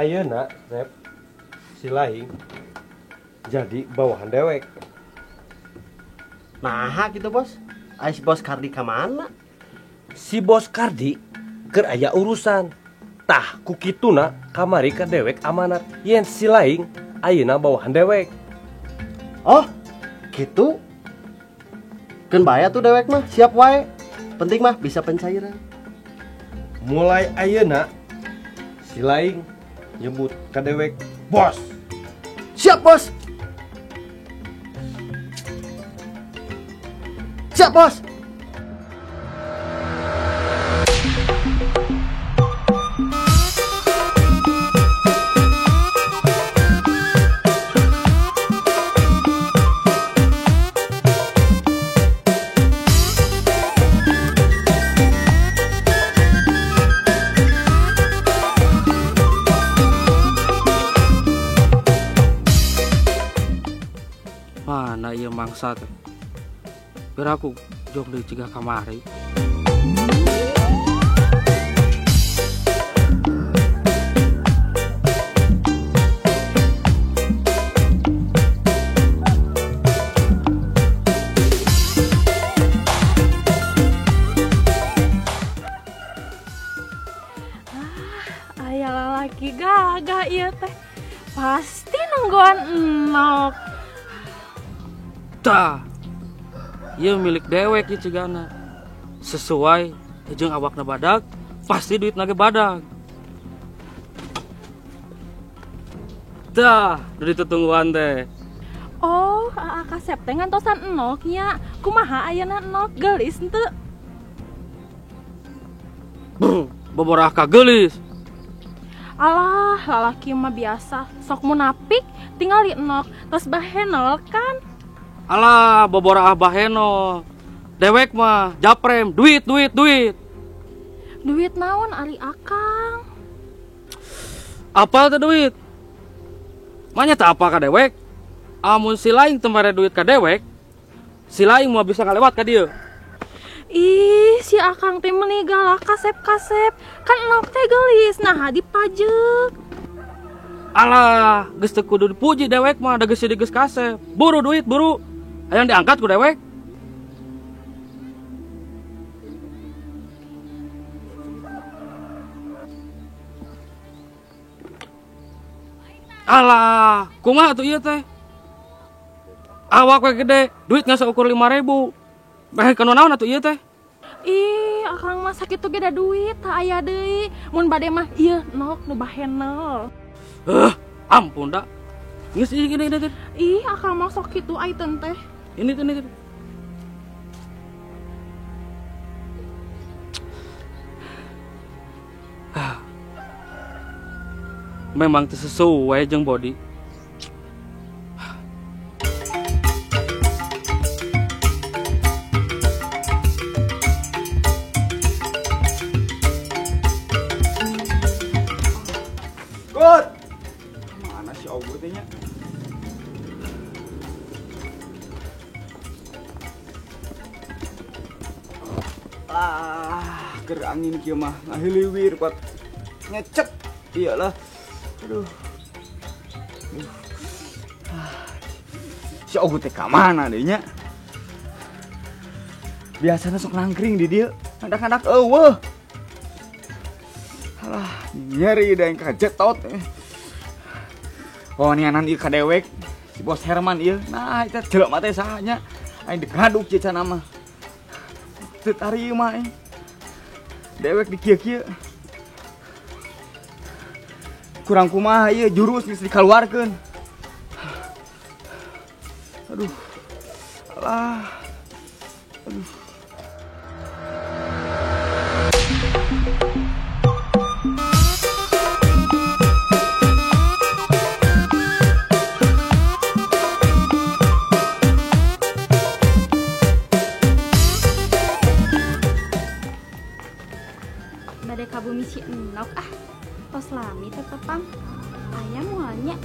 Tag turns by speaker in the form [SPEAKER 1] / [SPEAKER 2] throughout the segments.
[SPEAKER 1] ayeuna Sep si Laing jadi bawahan dewek.
[SPEAKER 2] Nah gitu bos. Si bos Kardi kemana?
[SPEAKER 1] Si bos Kardi keur aya urusan. Tah ku kituna kamari ka dewek amanat yen si Laing ayeuna bawahan dewek.
[SPEAKER 2] Oh gitu. Keun baya tuh dewek mah siap wae. Penting mah bisa pencairan.
[SPEAKER 1] Mulai ayeuna si Laing nyebut ka dewek bos.
[SPEAKER 2] Siap bos. Siap bos.
[SPEAKER 3] Mana ieu mangsa teh? Biar aku jog deui cegah kamari.
[SPEAKER 4] Aya lalaki gagah ieu teh. Pasti nungguan enok.
[SPEAKER 3] Tah. Ieu milik dewek ieu cegana. Sesuai jeung awakna badag, pasti duitna ge badag. Tah, dari tutungguan teh.
[SPEAKER 4] Oh, Kak Sep teh ngantosan enok nya. Kumaha ayeuna enok geulis henteu?
[SPEAKER 3] Boborah ka geulis.
[SPEAKER 4] Alah, lalaki mah biasa, sok munafik, tinggal enok, terus bahenol kan.
[SPEAKER 3] Alah, boborah baheno. Dewek mah japrem, duit.
[SPEAKER 4] Duit naon ari Akang?
[SPEAKER 3] Apa teh duit? Manya tak apa ka dewek? Amun si Laing teu mere duit ka dewek, si Laing mah bisa ngalewat ka dieu.
[SPEAKER 4] Ih, si Akang teh meuni galak kasep. Kan enok teh geulis, nah dipajek.
[SPEAKER 3] Alah, geus teu kudu dipuji dewek mah, da geus digeus kasep. Buru duit, buru. Hayang diangkat ku dewek. Alah, kumaha atuh ieu teh? Awak we gede, duit ngan saukur 5.000. Beh kana naon atuh ieu teh?
[SPEAKER 4] Ih, Akang mah sakitu ge da duit, teu aya deui. Mun bade mah ieu nok nu bahenol.
[SPEAKER 3] Ampun dah. Geus gini.
[SPEAKER 4] Ih, Akang mah sok kitu aiteun teh.
[SPEAKER 3] Ini tuh. Memang teu sesuai jeung body.
[SPEAKER 5] Good. Mana si Ogut nya? Ger angin kieu mah ngahiliwir kuat ngecek. Iyalah. Aduh. Si Ogut teh ka mana deui nya? Biasana sok nangkring di dieu. Handak-handak eueuh. Alah, nyeri da yang kajetot. Oh, nianan ieu ka dewek. Si Bos Herman ieu. Nah, eta jelema teh saha nya? Aing digaduk cica nama. Teu tarima dewek di kieu-kieu. Kurang kumaha ieu jurus geus dikaluarkeun. Aduh. Alah. Aduh.
[SPEAKER 4] Bade ka bumi si enok tos lami teh tepang. Aya moalnya.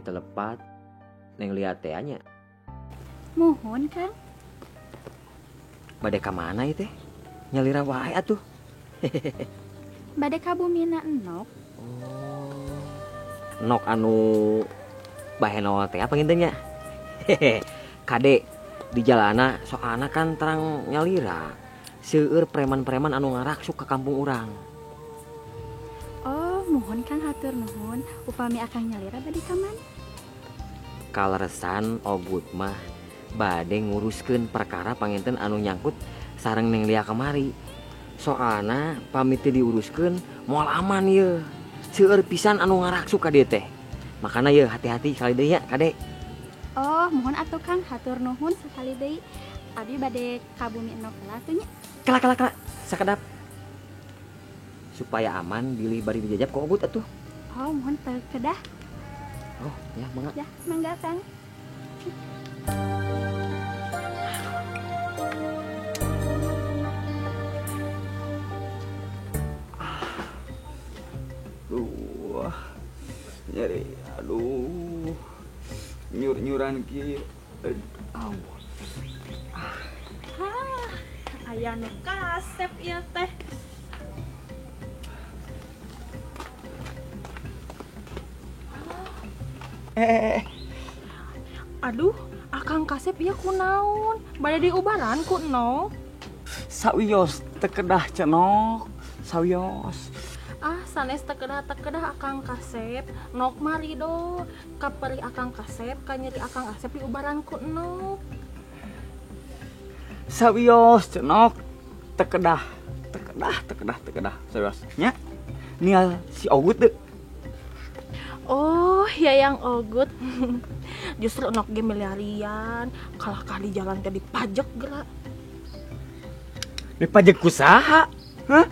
[SPEAKER 6] telepat neng lihat teh nya.
[SPEAKER 4] Mohon Kang.
[SPEAKER 6] Bade ka mana ieu teh? Nyalira wae atuh.
[SPEAKER 4] Bade ka bumina enok.
[SPEAKER 6] Nok anu bahenol teh apa nginten nya? Kade di jalana soalna kan terang nyalira. Seueur preman-preman anu ngaraksuk ke kampung urang.
[SPEAKER 4] Oh, mohon Kang hatur nuhun. Upami akang nyalira bade ka mana?
[SPEAKER 6] Kaleresan Ogut mah bade nguruskeun perkara panginten anu nyangkut sareng Neng Lia kamari. Soalna pamit teh diuruskeun moal aman ieu. Seueur pisan anu ngaraksuk ka dieu teh. Makana ieu hati-hati kali deui nya, Kade.
[SPEAKER 4] Oh, mohon atuh Kang hatur nuhun sekali deui. Abi bade ka bumi enok heula atuh nya.
[SPEAKER 6] Kala sakedap. Supaya aman bilih bari dijajab ku Ogut atuh.
[SPEAKER 4] Oh, mohon teu kedah.
[SPEAKER 6] Oh, ya mangga.
[SPEAKER 4] Ya, mangga Kang.
[SPEAKER 5] Aduh, nyeri, aduh, nyuran kieu. Aw.
[SPEAKER 4] Aya nu kasep ieu teh. Aduh, akang kasep ieu kunaon? Bade diubaran ku no?
[SPEAKER 5] Sawios teu kedah cenok. Sawios.
[SPEAKER 4] Ah, sanes tekedah akang kasep. Nok mari do. Kaperi akang kasep, ka nyeri akang kasep diubaran ku no.
[SPEAKER 5] Sawios cenok. Teu kedah. Sawios. Nya. Nial si Ogut teu.
[SPEAKER 4] Oh, ya yang Ogut. Justru nok ge milarian, kalah di jalan teh dipajak geura.
[SPEAKER 5] Dipajak ku saha? Hah?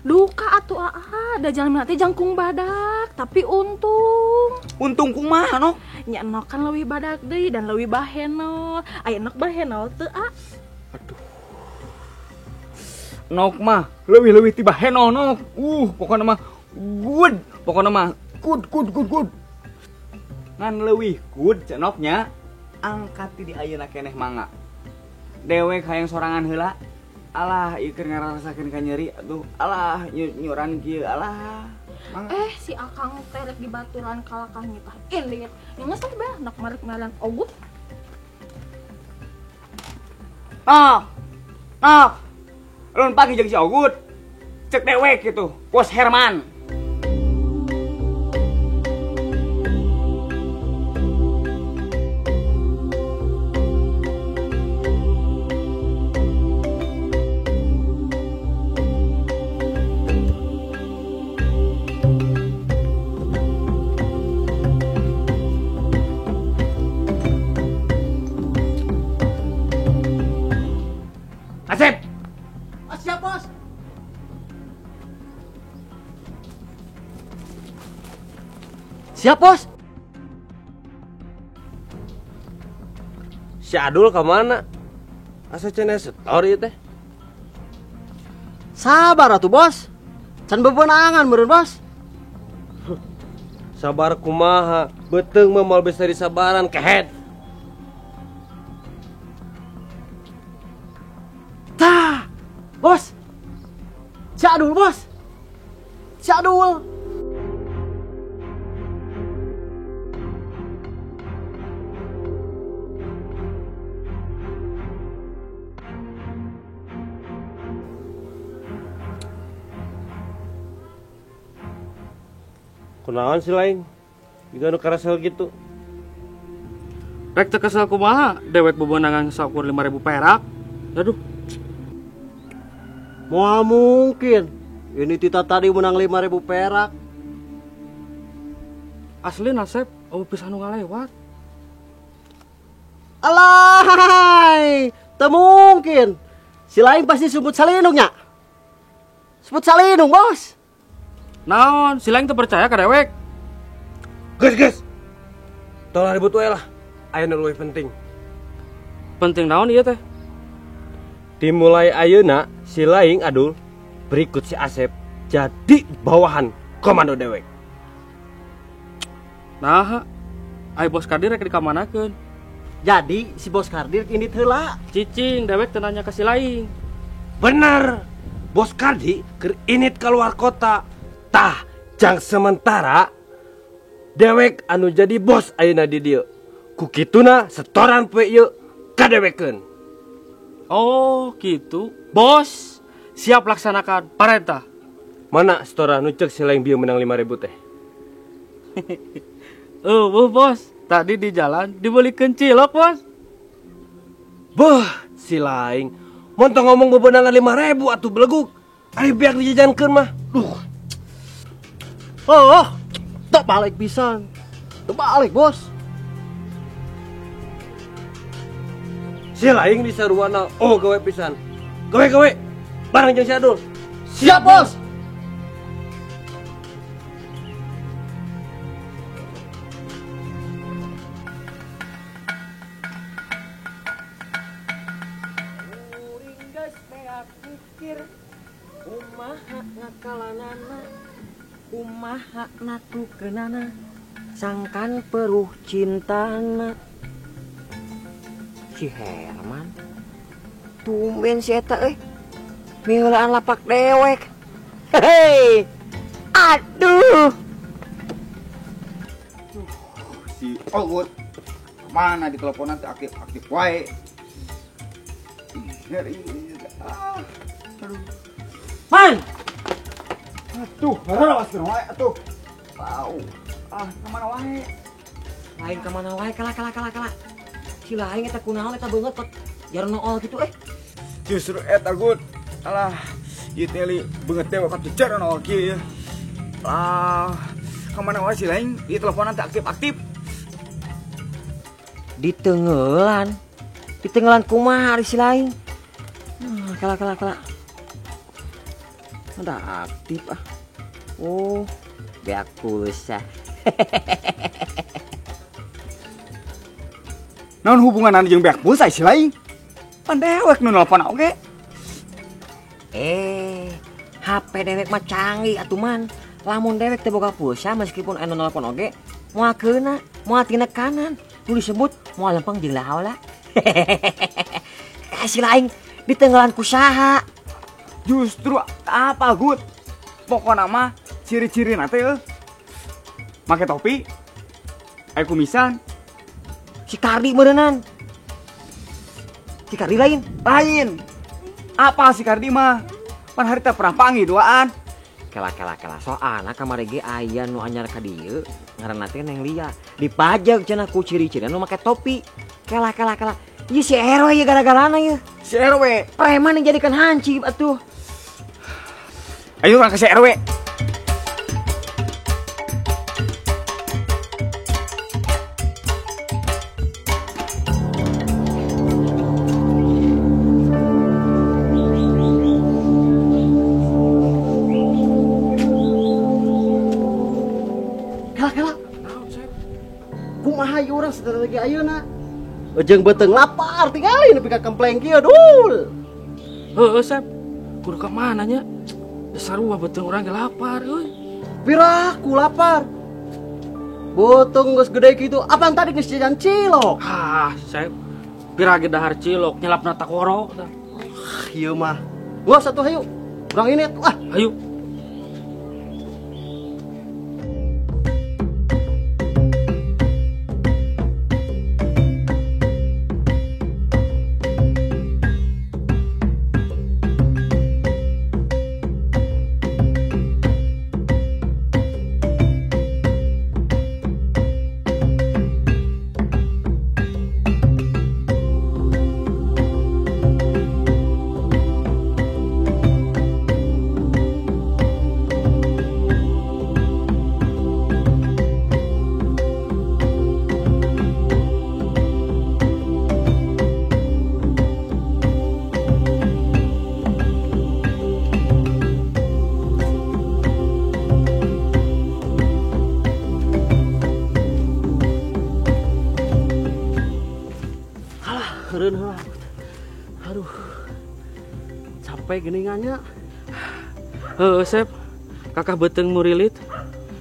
[SPEAKER 4] Duka atuh da jalan teh jangkung badak, tapi untung.
[SPEAKER 5] Untung kumaha no?
[SPEAKER 4] Nya enok kan leuwih badak deui dan leuwih bahenol. Aya enok bahenol teu
[SPEAKER 5] Aduh. Nok mah leuwih tiba henol nok. Pokona mah good. Pokona mah good. Ngan leuwih good cenoknya angkat di ayeuna keneh mangga. Dewek hayang sorangan heula. Alah ieu keur ngarasakeun ka nyeri. Aduh, alah nyuran kieu alah. Mangga.
[SPEAKER 4] Si akang teh rek dibaturan kalakah nyitah indit. Ngeus teh beh nok marek ngaran Ogut.
[SPEAKER 5] Nok. Ulun pagi jeung si Ogut. Cek dewek gitu. Bos Herman. Asep.
[SPEAKER 2] Siap bos. Siap bos.
[SPEAKER 1] Si Adul kemana? Asa cenah story teh.
[SPEAKER 2] Sabar atuh bos. Can bebenangan meureun bos.
[SPEAKER 1] Sabar kumaha? Beteung mah moal bisa disabaran kehet.
[SPEAKER 2] Tah. Bos. Si Adul bos. Si Adul.
[SPEAKER 1] Kunaon si lain? Juga nu karasel gitu.
[SPEAKER 3] Rek teu kesel kumaha dewek bebenangan saukur 5.000 perak. Aduh,
[SPEAKER 2] Moal mungkin. Ini Tita tadi menang 5.000 perak.
[SPEAKER 3] asli nasib oh pisan nu ngalewat.
[SPEAKER 2] Alay, teu mungkin. Si lain pasti sebut salinungnya. Sebut salinung, bos.
[SPEAKER 3] Naon, si lain teu percaya ka dewek.
[SPEAKER 1] Geus. Tolong ribut we lah. Aya nu leuwih penting.
[SPEAKER 3] Penting naon ieu teh?
[SPEAKER 1] Dimulai ayeuna si Laing Adul berikut si Asep jadi bawahan komando dewek.
[SPEAKER 3] Nah, ai bos Kardi rek dikamanakeun.
[SPEAKER 2] Jadi si bos Kardi ini heula.
[SPEAKER 3] Cicing dewek teu nanya ka si laing.
[SPEAKER 1] Bener, bos Kardi keur init keluar kota. Tah, jang sementara dewek anu jadi bos ayeuna di dieu. Ku kituna setoran poe ieu kadewekeun.
[SPEAKER 3] Oh, gitu. Bos, siap laksanakan perintah.
[SPEAKER 1] Mana setoran nu ceuk si laing bieu menang 5.000 teh?
[SPEAKER 3] Bos. Tadi di jalan dibelikeun cilok, bos.
[SPEAKER 1] Beuh, si laing. Mun teu ngomong bebenangan 5.000 atuh beleguk. Ari biak dijajankeun mah. Duh.
[SPEAKER 2] Oh, tak balik pisan. Teu balik, bos.
[SPEAKER 1] Si laing di saruana gawe pisan. Gawe. Bareng jeung si Adul.
[SPEAKER 2] Siap, bos.
[SPEAKER 6] Kumaha natukeunana sangkan peruh cintana. Si Herman tumben si eta miheulaan lapak dewek. Hei, aduh.
[SPEAKER 5] Si Ogut mana di teleponan teh aktif wae. Aduh.
[SPEAKER 6] Man,
[SPEAKER 5] Atuh, awas keur wae atuh. Bau. Kemana wae?
[SPEAKER 6] lain kemana wae kala. Si lain eta kunaon eta beungeut pot jarang nool gitu
[SPEAKER 5] Justru eta Gut. Alah, ieu teh li beungeut teh ka cecer no kieu. Kemana wae si lain di teleponan teh aktif.
[SPEAKER 6] Ditenggelan kumaha ari si lain. Kala. Ada aktif Oh, beak pulsa.
[SPEAKER 5] Naon hubungan jeung beak pulsa si lain? Pan dewek nu nelpon oge.
[SPEAKER 6] HP dewek mah canggih atuh man. Lamun dewek teu boga pulsa meskipun anu nelpon oge, moal keuna, moal tina kanan. Nu disebut moal lempeng jeung lahaula. Si lain ditenggelan ku saha?
[SPEAKER 5] Justru apa Gut? Pokokna mah ciri-cirina teh make topi, aya kumisan.
[SPEAKER 6] Si Kardi meureunnan. Si Kardi lain.
[SPEAKER 5] Apa si Kardi mah? Pan harita pernah panggil duaan.
[SPEAKER 6] Kela. Soalna kamari ge aya nu anyar ka dieu, ngaranna teh Neng Lia. Dipajag cenah ku ciri-ciri nu make topi. Kela. Ieu si RW ye gara-garana ye.
[SPEAKER 5] Si RW.
[SPEAKER 6] Preman yang jadikan hansip atuh.
[SPEAKER 5] Ayo kan ke si RW.
[SPEAKER 2] Kala. Kumaha ieu urang strategi ayeuna? Jeung beuteng lapar tingali nepi ka kempleng kieu dul.
[SPEAKER 3] Heueuh, Sep. Kudu ka mana nya? Sarua beuteng urang ge lapar euy.
[SPEAKER 2] Pirah ku lapar. Beuteng geus gede kitu, apaan tadi geus jajan cilok.
[SPEAKER 3] Sep. Pirage dahar cilok nyelapna takoro.
[SPEAKER 2] Ieu mah. Gua satu hayu. Urang ini
[SPEAKER 3] Ayo.
[SPEAKER 2] Keren lah. Aduh. Capek geningannya.
[SPEAKER 3] Heueuh, Sep. Kakak beuteng murilit.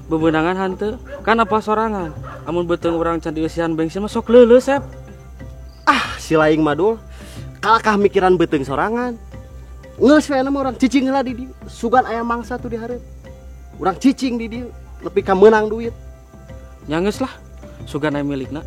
[SPEAKER 3] Bebeunangan hanteu. Kan apa sorangan. Amun beteng orang can dieusihan bensin mah sok leuleuh Sep.
[SPEAKER 2] Ah, si laing madul. Kalakah mikiran beteng sorangan. Ngeus we mah urang cicing heula di dieu. Sugan aya mangsa tuh di hareup. Urang cicing di dieu, lebih ka meunang duit.
[SPEAKER 3] Nya geus lah, sugan aya milikna.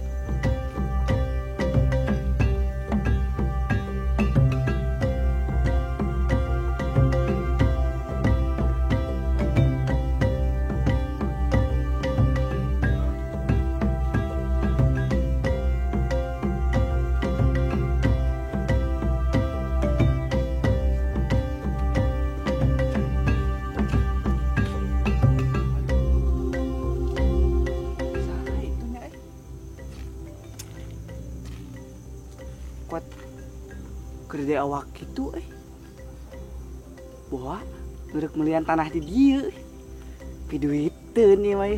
[SPEAKER 5] Kuat kerja awak itu bahwa nurek melian tanah di dia piduiteun nih mah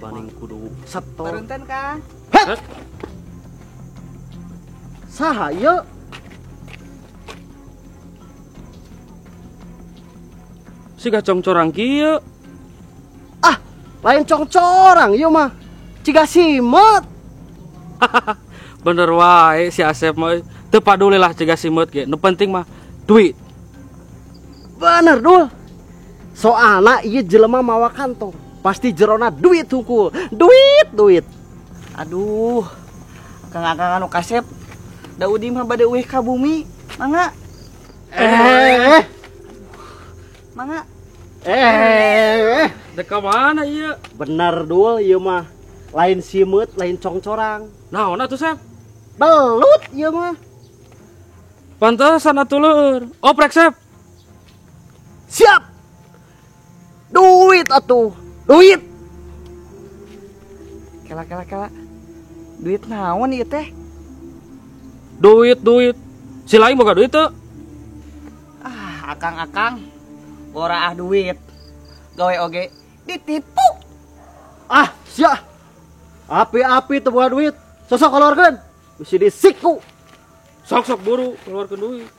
[SPEAKER 2] Paning kudu setor.
[SPEAKER 5] Parenten Kang.
[SPEAKER 2] Saha ieu?
[SPEAKER 3] Siga congcorang kieu.
[SPEAKER 2] Ah, lain congcorang ieu mah. Ciga simet.
[SPEAKER 3] Bener wae si Asep mah teu paduli lah cegah simut ge. Nu penting mah duit.
[SPEAKER 2] Bener dul. Soalna ieu jelema mawa kantong. Pasti jerona duit hungkul. Duit.
[SPEAKER 5] Aduh. Kang anu kasep. Da udi mah bade eueuh ka bumi. Mangga. Mangga.
[SPEAKER 3] Dek ka mana ieu?
[SPEAKER 2] Bener dul ieu mah. Lain simet, lain congcorang.
[SPEAKER 3] Naon atuh Sep?
[SPEAKER 2] Belut ieu mah.
[SPEAKER 3] Pantesan atuh leur. Oprek Sep.
[SPEAKER 2] Siap. Duit atuh. Duit.
[SPEAKER 5] Kela. Duit naon ieu teh?
[SPEAKER 3] Duit. Si lain boga duit teu?
[SPEAKER 5] Ah, akang. Ora duit. Gawe oge ditipu.
[SPEAKER 2] Ah, sia. Api-api teu boga duit. Sosok keluarkeun. Mesti disiku.
[SPEAKER 3] Sok buru keluarkeun duit.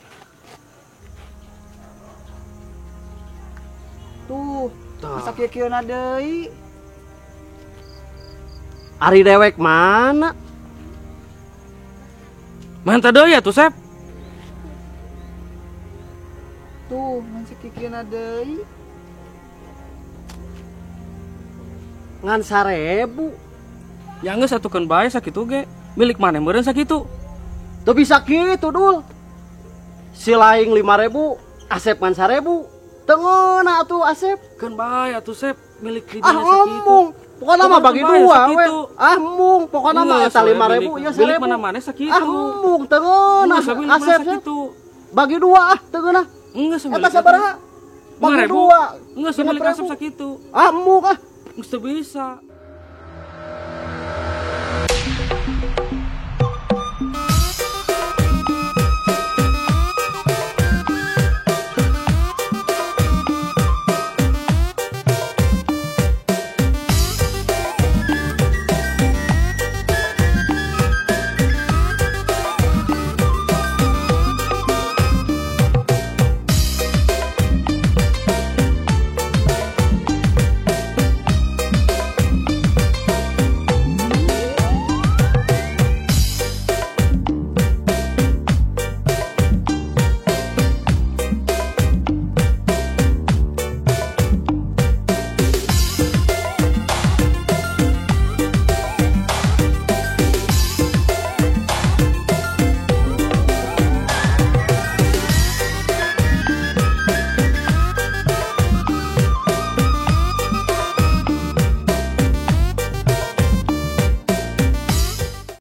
[SPEAKER 5] Tuh, masa kieu-kieuna deui.
[SPEAKER 2] Ari dewek mana?
[SPEAKER 3] Manta deui atuh Sep.
[SPEAKER 5] Tuh, masih kieu-kieuna deui.
[SPEAKER 2] Ngan 1000.
[SPEAKER 3] Ya geus atukeun bae sakitu ge. Milik maneh meureun sakitu.
[SPEAKER 2] Tuh bisa kitu dul. Si laing 5.000, Asep ngan 1.000. Tengeuna atuh Asep.
[SPEAKER 3] Keun bae atuh Sep, milik
[SPEAKER 2] Ah
[SPEAKER 3] dirinya sakitu.
[SPEAKER 2] ngomong. Pokoknya mah bagi
[SPEAKER 3] Pokokna
[SPEAKER 2] dua
[SPEAKER 3] sakitu.
[SPEAKER 2] we. Ah mung, pokoknya mah eta 5.000 ieu
[SPEAKER 3] Milik
[SPEAKER 2] 1.000.
[SPEAKER 3] mana maneh sakitu.
[SPEAKER 2] Ah mung tengeuna
[SPEAKER 3] Geus milik
[SPEAKER 2] Asep.
[SPEAKER 3] maneh sakitu.
[SPEAKER 2] Bagi dua ah tengeuna.
[SPEAKER 3] Geus
[SPEAKER 2] Eta sabaraha? Bagi
[SPEAKER 3] 5.000.
[SPEAKER 2] dua.
[SPEAKER 3] Geus milik Asep sakitu.
[SPEAKER 2] Ah mung ah.
[SPEAKER 3] Geus teu bisa.